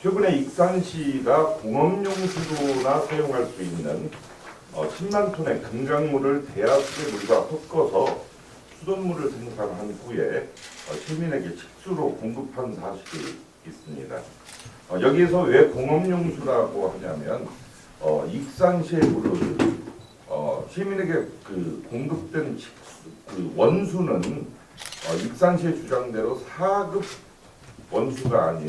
최근에 익산시가 공업용수로나 사용할 수 있는 10만 톤의 금강물을 대하수의 물과 섞어서 수돗물을 생산한 후에 시민에게 식수로 공급한 사실이 있습니다. 여기에서 왜 공업용수라고 하냐면 익산시의 물을 시민에게 공급된 원수는 익산시의 주장대로 4급 원수가 아닌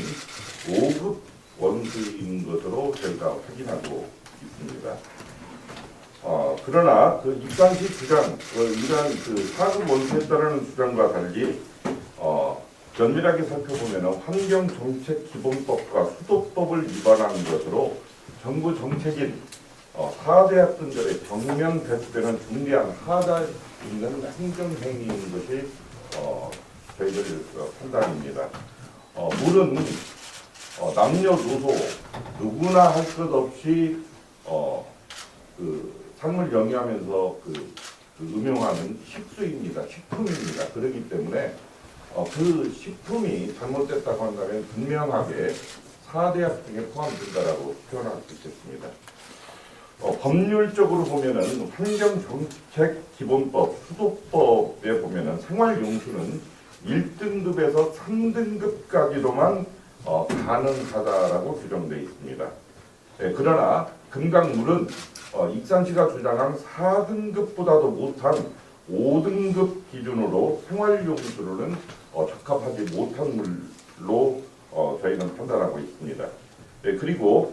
5급 원수인 것으로 저희가 확인하고 있습니다. 그러나 익산시 주장, 이러한 4급 원수에 따르는 주장과 달리 면밀하게 살펴보면 환경정책기본법과 수도법을 위반한 것으로 정부 정책인 사대학 근절에 정면 배치되는 중대한 하자 있는 행정행위인 것이 저희들의 판단입니다. 물은 남녀노소 누구나 할 것 없이 삶을 영위하면서 음용하는 식수입니다. 식품입니다. 그렇기 때문에 그 식품이 잘못됐다고 한다면 분명하게 사대학 등에 포함된다라고 표현할 수 있겠습니다. 법률적으로 보면은 환경정책기본법, 수도법에 보면은 생활용수는 1등급에서 3등급까지로만 가능하다라고 규정되어 있습니다. 그러나 금강물은 익산시가 주장한 4등급보다도 못한 5등급 기준으로 생활용수로는 적합하지 못한 물로 저희는 판단하고 있습니다. 그리고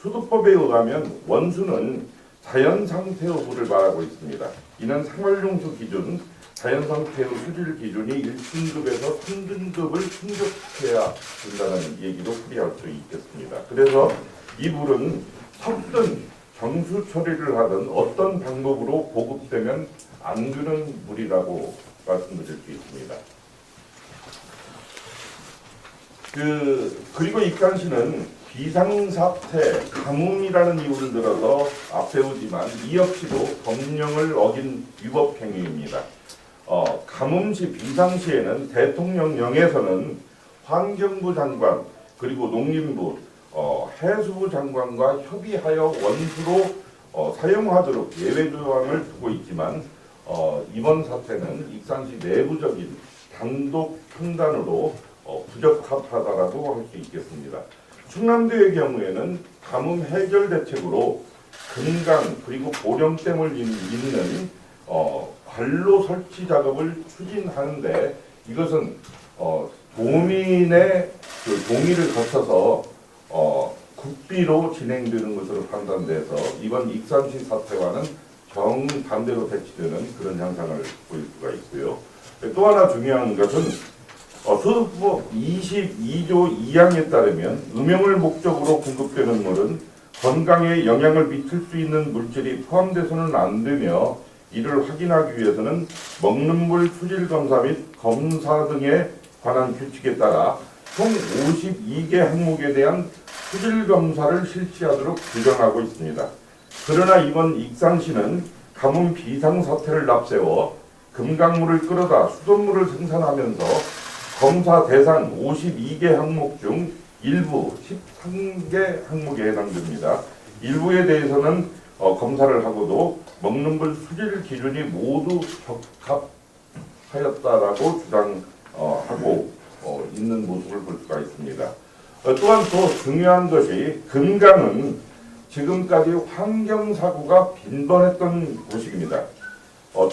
수도법에 의하면 원수는 자연상태의 물을 말하고 있습니다. 이는 생활용수 기준, 자연상태의 수질 기준이 1등급에서 3등급을 충족해야 된다는 얘기로 풀이할 수 있겠습니다. 그래서 이 물은 섞든 정수 처리를 하든 어떤 방법으로 보급되면 안 되는 물이라고 말씀드릴 수 있습니다. 그리고 익산시는 비상사태, 가뭄이라는 이유를 들어서 앞세우지만 이 역시도 법령을 어긴 위법행위입니다. 가뭄시 비상시에는 대통령령에서는 환경부 장관 그리고 농림부, 해수부 장관과 협의하여 원수로 사용하도록 예외 조항을 두고 있지만 이번 사태는 익산시 내부적인 단독 판단으로 부적합하다라고 할 수 있겠습니다. 충남도의 경우에는 가뭄 해결 대책으로 금강 그리고 보령댐을 잇는 관로 설치 작업을 추진하는데 이것은 도민의 동의를 거쳐서 국비로 진행되는 것으로 판단돼서 이번 익산시 사태와는 정반대로 배치되는 그런 현상을 보일 수가 있고요. 또 하나 중요한 것은 수도법 22조 2항에 따르면 음용을 목적으로 공급되는 물은 건강에 영향을 미칠 수 있는 물질이 포함돼서는 안 되며 이를 확인하기 위해서는 먹는 물 수질 검사 및 검사 등에 관한 규칙에 따라 총 52개 항목에 대한 수질 검사를 실시하도록 규정하고 있습니다. 그러나 이번 익산시는 가뭄 비상사태를 앞세워 금강물을 끌어다 수돗물을 생산하면서 검사 대상 52개 항목 중 일부 13개 항목에 해당됩니다. 일부에 대해서는 검사를 하고도 먹는 물 수질 기준이 모두 적합하였다라고 주장하고 있는 모습을 볼 수가 있습니다. 또한 또 중요한 것이 금강은 지금까지 환경사고가 빈번했던 곳입니다.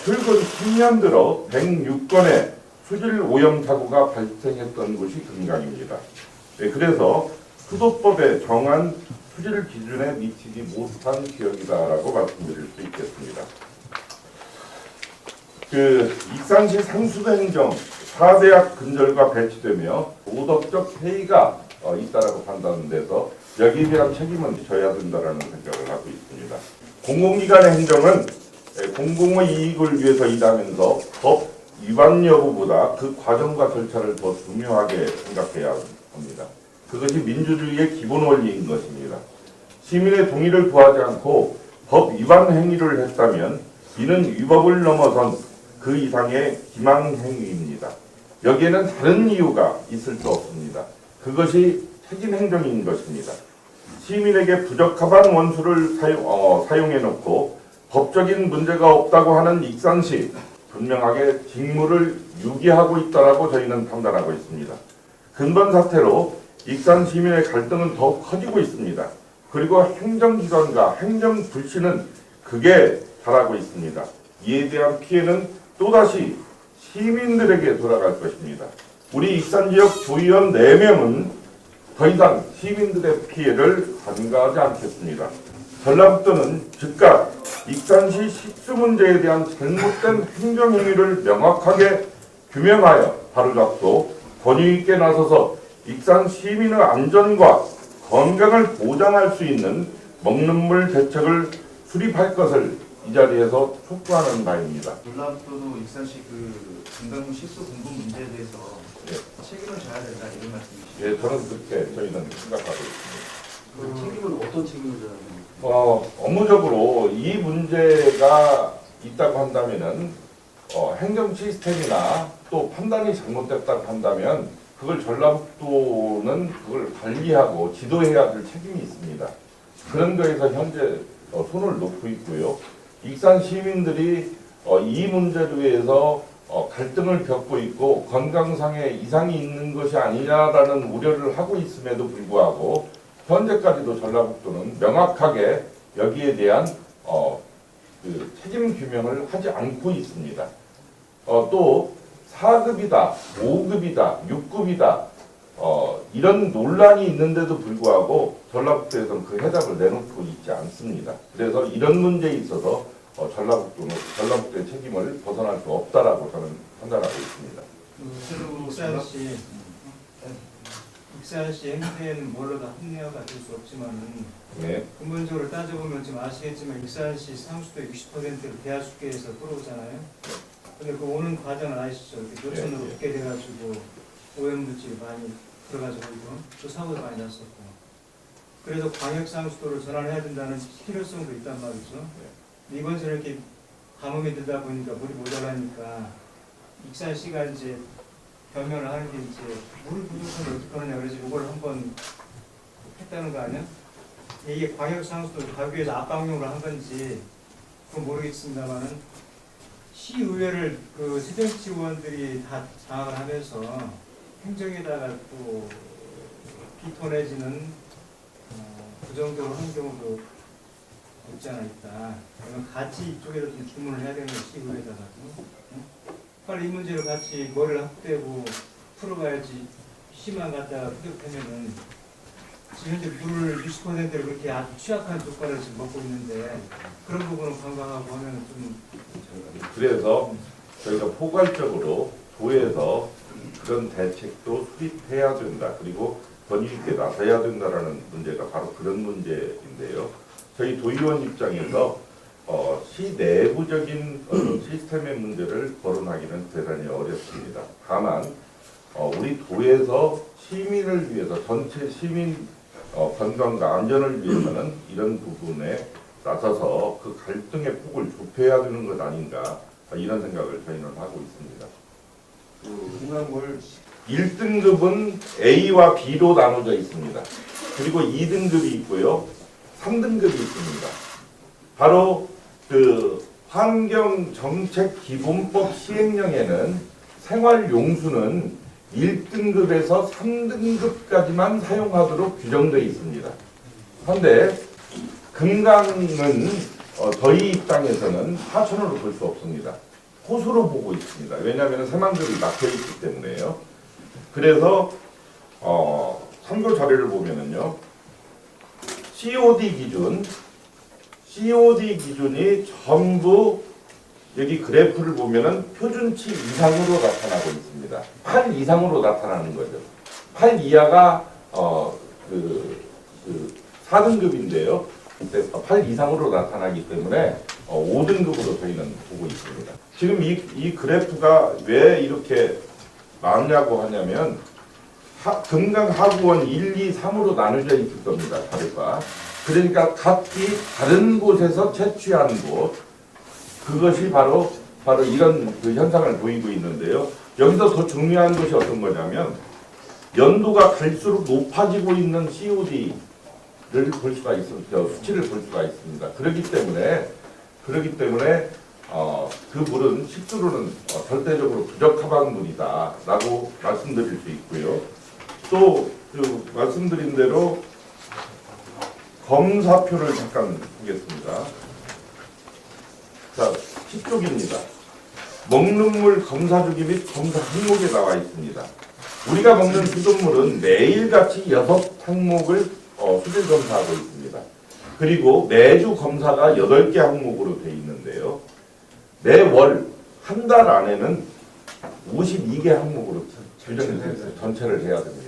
최근 10년 들어 106건의 수질 오염 사고가 발생했던 곳이 금강입니다. 그래서 수도법에 정한 수질 기준에 미치지 못한 지역이다라고 말씀드릴 수 있겠습니다. 익산시 상수도 행정 4대학 근절과 배치되며 도덕적 해이가 있다라고 판단돼서 여기에 대한 책임은 져야 된다라는 생각을 하고 있습니다. 공공기관의 행정은 공공의 이익을 위해서 일하면서 법 위반 여부보다 그 과정과 절차를 더 중요하게 생각해야 합니다. 그것이 민주주의의 기본 원리인 것입니다. 시민의 동의를 구하지 않고 법 위반 행위를 했다면 이는 위법을 넘어선 그 이상의 기망 행위입니다. 여기에는 다른 이유가 있을 수 없습니다. 그것이 책임 행정인 것입니다. 시민에게 부적합한 원수를 사용해놓고 법적인 문제가 없다고 하는 익산시, 분명하게 직무를 유기하고 있다라고 저희는 판단하고 있습니다. 근본 사태로 익산 시민의 갈등은 더욱 커지고 있습니다. 그리고 행정기관과 행정불신은 극에 달하고 있습니다. 이에 대한 피해는 또다시 시민들에게 돌아갈 것입니다. 우리 익산지역 도의원 4명은 더 이상 시민들의 피해를 간과하지 않겠습니다. 전라북도는 즉각 익산시 식수 문제에 대한 잘못된 행정행위를 명확하게 규명하여 바로잡고 권위 있게 나서서 익산 시민의 안전과 건강을 보장할 수 있는 먹는 물 대책을 수립할 것을 이 자리에서 촉구하는 바입니다. 전라북도도 익산시 그 건강물 식수 공급 문제에 대해서 책임을 져야 된다 이런 말씀이시죠? 예, 저는 그렇게 저희는 생각하고 있습니다. 그 책임은 어떤 책임을 져야 됩니까? 업무적으로 이 문제가 있다고 한다면은 행정 시스템이나 또 판단이 잘못됐다고 한다면 그걸 전라북도는 그걸 관리하고 지도해야 될 책임이 있습니다. 그런 거에서 현재 손을 놓고 있고요. 익산 시민들이 이 문제로 해서 갈등을 겪고 있고 건강상의 이상이 있는 것이 아니냐라는 우려를 하고 있음에도 불구하고 현재까지도 전라북도는 명확하게 여기에 대한 그 책임 규명을 하지 않고 있습니다. 또 4급이다, 5급이다, 6급이다 이런 논란이 있는데도 불구하고 전라북도에서는 그 해답을 내놓고 있지 않습니다. 그래서 이런 문제에 있어서 전라북도의 책임을 벗어날 수 없다라고 저는 판단하고 있습니다. 익산시 행태에는 뭘로 다 합리화가 될 수 없지만은 네. 근본적으로 따져보면 지금 아시겠지만 익산시 상수도 60%를 대하수계에서 끌어오잖아요. 근데 그 오는 과정을 아시죠? 노천으로 네. 붙게 돼가지고 오염물질이 많이 들어가지고 또 사고도 많이 났었고. 그래서 광역상수도를 전환해야 된다는 필요성도 있단 말이죠. 이번 주에 이렇게 가뭄이 들다 보니까 물이 모자라니까 익산시가 이제 변명을 하는 게 이제 물 부족한데 어떻게 하느냐 그래서 이걸 한번 했다는 거 아니야? 이게 광역상수도 가구에서 압박용으로 한 건지 그건 모르겠습니다만은 시의회를 그 새정치의원들이 다 장악을 하면서 행정에다가 또 비토 내지는 그 정도로 하는 경우도 없지 않아 있다. 그러면 같이 이쪽에서 좀 주문을 해야 되는 거 시의회에다가 빨리 이 문제를 같이 머리를 확대고 풀어가야지. 시만 갖다가 부족하면은 지금 현재 물 60%를 그렇게 아주 취약한 조건을 지금 먹고 있는데 그런 부분을 관광하고 하면 좀 그래서 저희가 포괄적으로 도에서 그런 대책도 수립해야 된다. 그리고 권위 있게 나서야 된다라는 문제가 바로 그런 문제인데요. 저희 도의원 입장에서 시 내부적인 시스템의 문제를 거론하기는 대단히 어렵습니다. 다만 우리 도에서 시민을 위해서 전체 시민 건강과 안전을 위해서는 이런 부분에 나서서 그 갈등의 폭을 좁혀야 되는 것 아닌가 이런 생각을 저희는 하고 있습니다. 건강물 1등급은 A와 B로 나눠져 있습니다. 그리고 2등급이 있고요. 3등급이 있습니다. 바로 그 환경정책기본법 시행령에는 생활용수는 1등급에서 3등급까지만 사용하도록 규정되어 있습니다. 그런데 금강은 저희 입장에서는 하천으로 볼 수 없습니다. 호수로 보고 있습니다. 왜냐하면 새만금이 막혀 있기 때문에요. 그래서 참고 자료를 보면은요, COD 기준이 전부 여기 그래프를 보면은 표준치 이상으로 나타나고 있습니다. 8 이상으로 나타나는 거죠. 8 이하가 4등급인데요. 8 이상으로 나타나기 때문에 5등급으로 저희는 보고 있습니다. 지금 이 그래프가 왜 이렇게 나뉘냐고 하냐면 금강 하구원 1, 2, 3으로 나눠져 있을 겁니다. 자료가. 그러니까 각기 다른 곳에서 채취한 곳, 그것이 바로 이런 그 현상을 보이고 있는데요. 여기서 더 중요한 것이 어떤 거냐면 연도가 갈수록 높아지고 있는 COD를 볼 수가 있습니다. 수치를 볼 수가 있습니다. 그렇기 때문에 그 물은 식수로는 절대적으로 부적합한 물이다라고 말씀드릴 수 있고요. 또 그 말씀드린 대로 검사표를 잠깐 보겠습니다. 자, 10쪽입니다. 먹는 물 검사 주기 및 검사 항목에 나와 있습니다. 우리가 먹는 수돗물은 매일같이 6항목을 수질 검사하고 있습니다. 그리고 매주 검사가 8개 항목으로 되어 있는데요. 매월 한 달 안에는 52개 항목으로 규정이 되어 있어요. 전체를 해야 됩니다.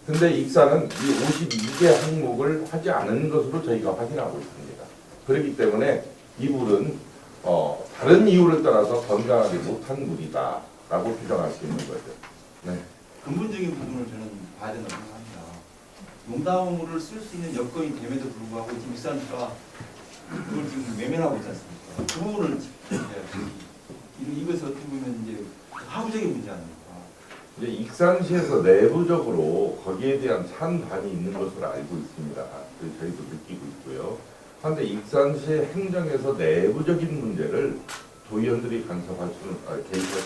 근데 익사는 이 52개 항목을 하지 않은 것으로 저희가 확인하고 있습니다. 그렇기 때문에 이 물은 다른 이유를 따라서 건강하지 못한 물이다라고 규정할 수 있는 거죠. 네. 근본적인 부분을 저는 봐야 된다고 생각합니다. 농담물을 쓸 수 있는 여건이 됨에도 불구하고 지금 익산시가 그걸 지금 외면하고 있지 않습니까? 그 부분을 이것을 어떻게 보면 이제 하부적인 문제 아닙니까? 이제 익산시에서 내부적으로 거기에 대한 찬반이 있는 것으로 알고 있습니다. 저희도 느끼고 있고요. 그런데 익산시 행정에서 내부적인 문제를 도의원들이 개입할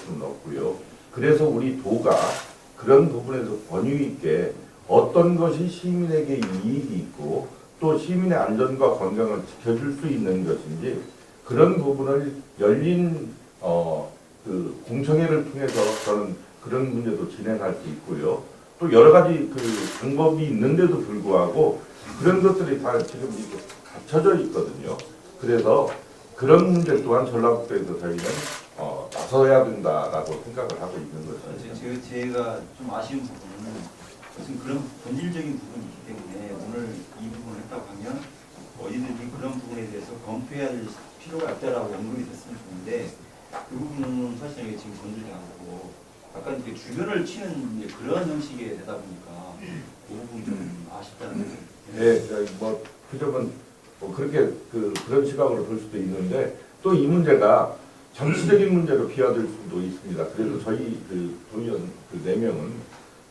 수는 없고요. 그래서 우리 도가 그런 부분에서 권위 있게 어떤 것이 시민에게 이익이 있고 또 시민의 안전과 건강을 지켜줄 수 있는 것인지 그런 부분을 열린 그 공청회를 통해서 저는 그런 문제도 진행할 수 있고요. 또 여러 가지 그 방법이 있는데도 불구하고 그런 것들이 다 지금 이렇게 갖춰져 있거든요. 그래서 그런 문제 또한 전라북도에서 저희는 나서야 된다라고 생각을 하고 있는 거죠. 제가 좀 아쉬운 부분은 무슨 그런 본질적인 부분이 있기 때문에 오늘 이 부분을 했다고 하면 어디든지 그런 부분에 대해서 검토해야 될 필요가 없다라고 언급이 됐으면 좋은데 그 부분은 사실 이게 지금 건들지 않고 약간 이렇게 주변을 치는 이제 그런 형식이 되다 보니까 그 부분이 좀 아쉽다는 거죠. 네, 그 점은 그렇게 그런 시각으로 볼 수도 있는데 또 이 문제가 정치적인 문제로 비화될 수도 있습니다. 그래서 저희 도의원 4명은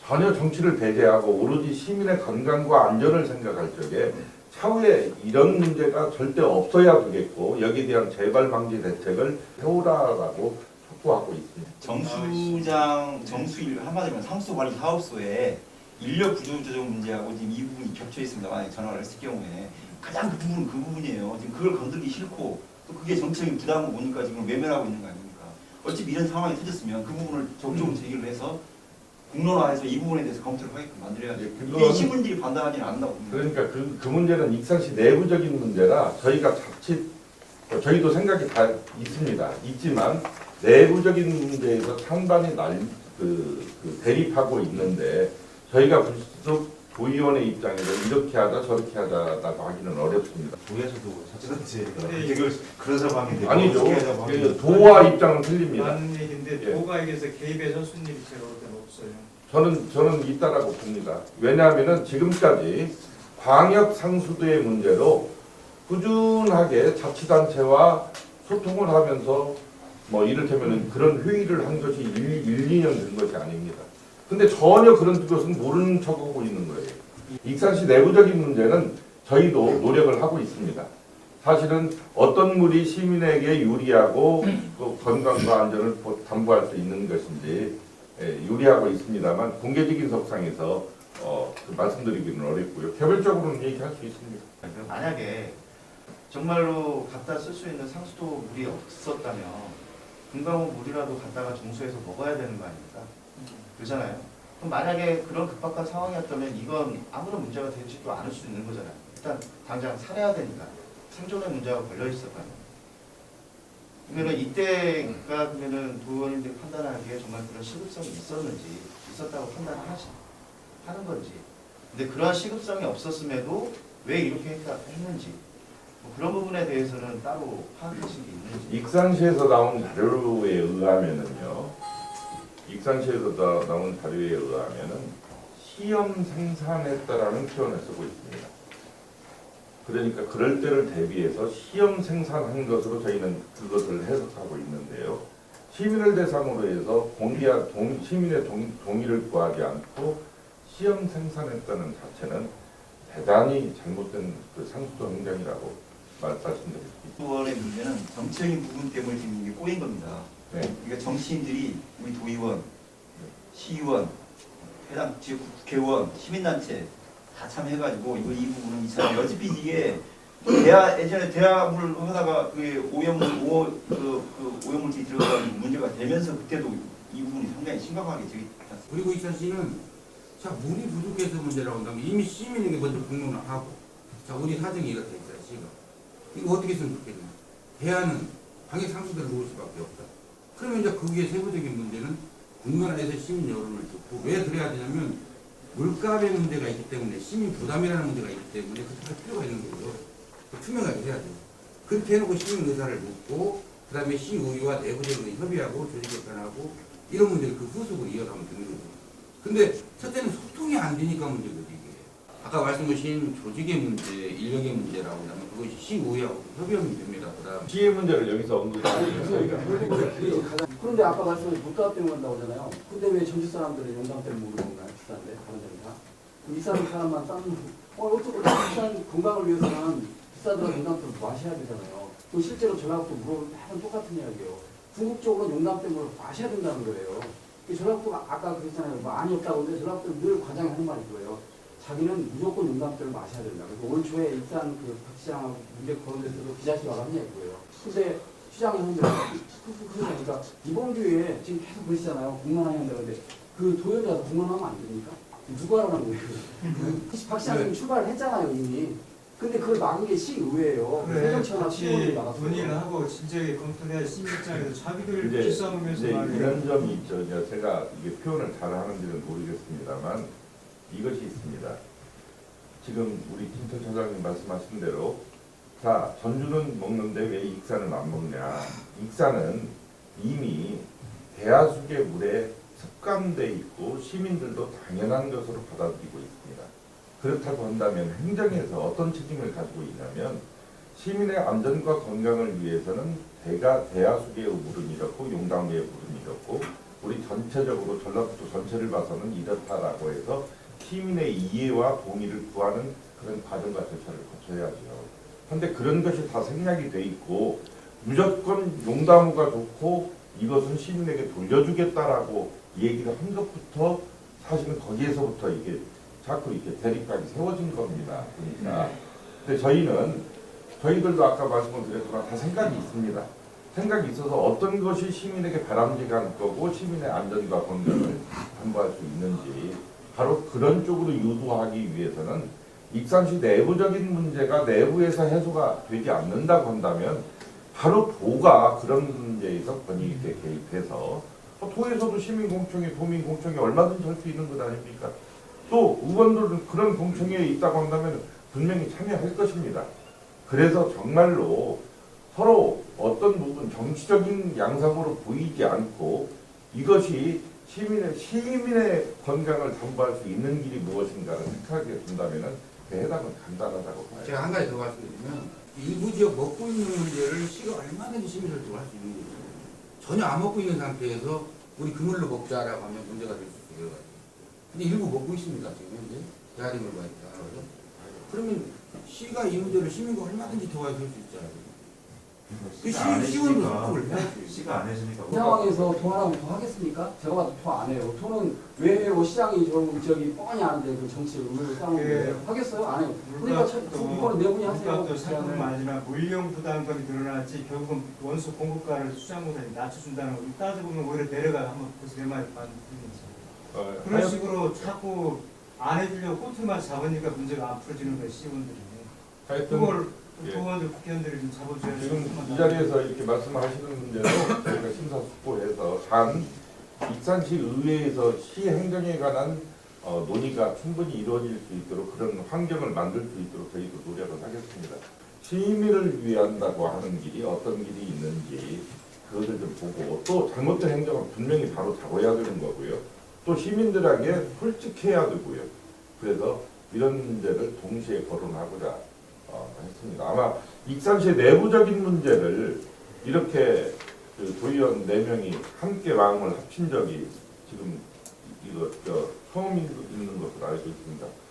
전혀 정치를 배제하고 오로지 시민의 건강과 안전을 생각할 적에 차후에 이런 문제가 절대 없어야 되겠고 여기에 대한 재발 방지 대책을 세우라라고 촉구하고 있습니다. 정수일 한마디로 상수관리 사업소에 인력 부족 문제하고 지금 이 부분이 겹쳐 있습니다. 만약 전화를 했을 경우에 가장 그 부분은 그 부분이에요. 지금 그걸 건들기 싫고 또 그게 정치적인 부담을 오니까 지금 외면하고 있는 거 아닙니까? 어차피 이런 상황이 터졌으면 그 부분을 적극적으로 제기를 해서 공론화해서 이 부분에 대해서 검토를 하게끔 만들어야죠. 이게 시민들이 판단하지는 않는다고 봅니다. 그러니까 그 문제는 익산시 내부적인 문제라 저희가 저희도 생각이 다 있습니다. 있지만 내부적인 문제에서 찬반이 대립하고 있는데 저희가 불쑥 도의원의 입장에서 이렇게 하자 저렇게 하자라고 하기는 어렵습니다. 도에서도 사실은 근데 이걸 그런 상황이 되고 아니죠. 어떻게 하자고 하면 그 도와 입장은 틀립니다. 맞는 얘기인데 예. 도가 여기서 개입해서 순일이 제가 볼 때는 없어요. 저는 있다라고 봅니다. 왜냐하면은 지금까지 광역 상수도의 문제로 꾸준하게 자치단체와 소통을 하면서 이를테면은 그런 회의를 한 것이 1, 2년 된 것이 아닙니다. 근데 전혀 그런 것은 모르는 척하고 있는 거예요. 익산시 내부적인 문제는 저희도 노력을 하고 있습니다. 사실은 어떤 물이 시민에게 유리하고 또 건강과 안전을 담보할 수 있는 것인지 유리하고 있습니다만 공개적인 석상에서 말씀드리기는 어렵고요. 개별적으로는 얘기할 수 있습니다. 만약에 정말로 갖다 쓸 수 있는 상수도 물이 없었다면 금강호 물이라도 갖다가 정수해서 먹어야 되는 거 아닙니까? 그렇잖아요. 그럼 만약에 그런 급박한 상황이었다면 이건 아무런 문제가 되지도 않을 수 있는 거잖아요. 일단 당장 살아야 되니까 생존의 문제가 걸려 있었다면. 그러면 이때가 그러면은 도의원님들이 판단하기에 정말 그런 시급성이 있었다고 판단하는 건지. 근데 그러한 시급성이 없었음에도 왜 이렇게 했는지. 그런 부분에 대해서는 따로 파악하신 게 있는지. 익산시에서 나온 자료에 의하면은요. 시험 생산했다라는 표현을 쓰고 있습니다. 그러니까 그럴 때를 대비해서 시험 생산한 것으로 저희는 그것을 해석하고 있는데요. 시민을 대상으로 해서 시민의 동의를 구하지 않고 시험 생산했다는 자체는 대단히 잘못된 그 상수도 행정이라고 말씀드립니다. 의원의 문제는 정치적인 부분 때문에 지금 이게 꼬인 겁니다. 네. 그러니까 정치인들이 우리 도의원, 시의원, 해당 지역 국회의원, 시민단체 다 참여해가지고 이 부분은 이 사람 어차피 이게 예전에 대화물 하다가 그 오염물질이 들어가는 문제가 되면서 그때도 이 부분이 상당히 심각하게 저기 그리고 이 사실은 자 물이 부족해서 문제라고 한다면 이미 시민에게 먼저 공론을 하고 자 우리 사정이 이렇다 있어요 지금 이거 어떻게 했으면 좋겠냐 대안은 방해 상수대를 놓을 수밖에 없다. 그러면 이제 거기에 세부적인 문제는 국민안에서 시민 여론을 듣고 왜 그래야 되냐면 물값의 문제가 있기 때문에 시민 부담이라는 문제가 있기 때문에 그렇게 할 필요가 있는 거고요. 투명하게 해야 돼요. 그렇게 해놓고 시민 의사를 묻고 그 다음에 시의회와 내부적으로 협의하고 조직 개편하고 이런 문제를 그 후속으로 이어가면 되는 거죠. 근데 첫째는 소통이 안 되니까 문제거든요. 이게. 아까 말씀하신 조직의 문제, 인력의 문제라고 하면 그것이 시의회하고 협의하면 됩니다. 그다음 시의 문제를 여기서 언급하는 저희가 그런데 아까 말씀하신 물가 때문에 한다고 하잖아요. 근데 왜 전주 사람들은 용담 때문에 모르는 건가요? 비싼데 다른 데는 다. 비싼 사람만 싸는 어떻게 비싼 건강을 위해서는 비싸더라도 용담 때 마셔야 되잖아요. 그 실제로 전라북도 물어보면 다 똑같은 이야기예요. 궁극적으로 용담 때문에 마셔야 된다는 거예요. 전라북도가 아까 그랬잖아요. 많이 없다고 하는데 전라북도는 늘 과장이 하는 말이 그거예요. 자기는 무조건 용담때를 마셔야 된다. 그래서 올 초에 일산 그 박시장하고 문제 거론돼서도 기자실 와서 한 얘기고요. 근데 시장이 하는데 그러니까 이번 기회에 지금 계속 그러시잖아요. 공론하게 한다고 하는데 그 도연이 와서 공론하면 안 됩니까? 누가 하라는 거예요? 박시장님 출발을 했잖아요 이미. 근데 그걸 막은 게 시의회예요. 그래, 행정처나 시의원이 같이 막았어요. 논의를 하고 진작에 검토해야 시민 입장에서 자기들 이제 기싸움에서 이런 점이 있죠. 이제 제가 이게 표현을 잘 하는지는 모르겠습니다만 이것이 있습니다. 지금 우리 김천 차장님 말씀하신 대로 자 전주는 먹는데 왜 익산은 안 먹냐. 익산은 이미 대하수계 물에 습감돼 있고 시민들도 당연한 것으로 받아들이고 있습니다. 그렇다고 한다면 행정에서 어떤 책임을 가지고 있냐면 시민의 안전과 건강을 위해서는 대하수계의 물은 이렇고 용담계의 물은 이렇고 우리 전체적으로 전라북도 전체를 봐서는 이렇다라고 해서 시민의 이해와 동의를 구하는 그런 과정과 절차를 거쳐야죠. 그런데 그런 것이 다 생략이 돼 있고 무조건 용담우가 좋고 이것은 시민에게 돌려주겠다라고 얘기를 한 것부터 사실은 거기에서부터 이게 자꾸 이렇게 대립각이 세워진 겁니다. 그러니까 근데 저희들도 아까 말씀을 드렸지만 다 생각이 있습니다. 생각이 있어서 어떤 것이 시민에게 바람직한 거고 시민의 안전과 건강을 담보할 수 있는지 바로 그런 쪽으로 유도하기 위해서는 익산시 내부적인 문제가 내부에서 해소가 되지 않는다고 한다면 바로 도가 그런 문제에서 권위 있게 개입해서 도에서도 시민공청회, 도민공청회 얼마든지 할 수 있는 것 아닙니까? 또 의원들은 그런 공청회에 있다고 한다면 분명히 참여할 것입니다. 그래서 정말로 서로 어떤 부분 정치적인 양상으로 보이지 않고 이것이 시민의 건강을 담보할 수 있는 길이 무엇인가를 생각하게 된다면 그 해답은 간단하다고 봐요. 제가 한 가지 더 말씀드리면 일부 지역 먹고 있는 문제를 시가 얼마든지 시민설득을 할 수 있는 거죠. 전혀 안 먹고 있는 상태에서 우리 그물로 먹자라고 하면 문제가 될 수 있어요. 근데 일부 먹고 있습니다. 지금 현재 대한민국 있다. 그러면 시가 이 문제를 시민과 얼마든지 도와줄 수 있잖아요. 그 시원도 소통을 해야지. 시가 안 해주니까 이 상황에서 통화라고 더 하겠습니까? 제가 봐도 통화 안 해요. 토는 왜 시장이 저기 뻔히 아는데 그 정치를 의외로 싸우는데 하겠어요? 안 해요. 그러니까 이거는 내분이 하세요. 물가도 살뿐만 아니라 물량 부담금이 늘어났지 결국은 원수 공급가를 수장보다 낮춰준다는 거 따져보면 오히려 내려가 한번 그래서 내 말이 맞는 거죠. 그런 식으로 자꾸 안 해주려고 꼬투리만 잡으니까 문제가 안 풀어지는 거예요 시의원들이. 하여튼 그걸 예. 의원들 국회의원들이 좀 잡아줘야 지금 이 자리에서 이렇게 말씀하시는 문제로 저희가 심사숙고해서 단 익산시 의회에서 시 행정에 관한 논의가 충분히 이루어질 수 있도록 그런 환경을 만들 수 있도록 저희도 노력을 하겠습니다. 시민을 위한다고 하는 길이 어떤 길이 있는지 그것을 좀 보고 또 잘못된 행정은 분명히 바로 잡아야 되는 거고요. 또 시민들에게 솔직해야 되고요. 그래서 이런 문제를 동시에 거론하고자 했습니다. 아마 익산시의 내부적인 문제를 이렇게 그 도의원 4명이 함께 마음을 합친 적이 지금 이거 처음 있는 것으로 알고 있습니다.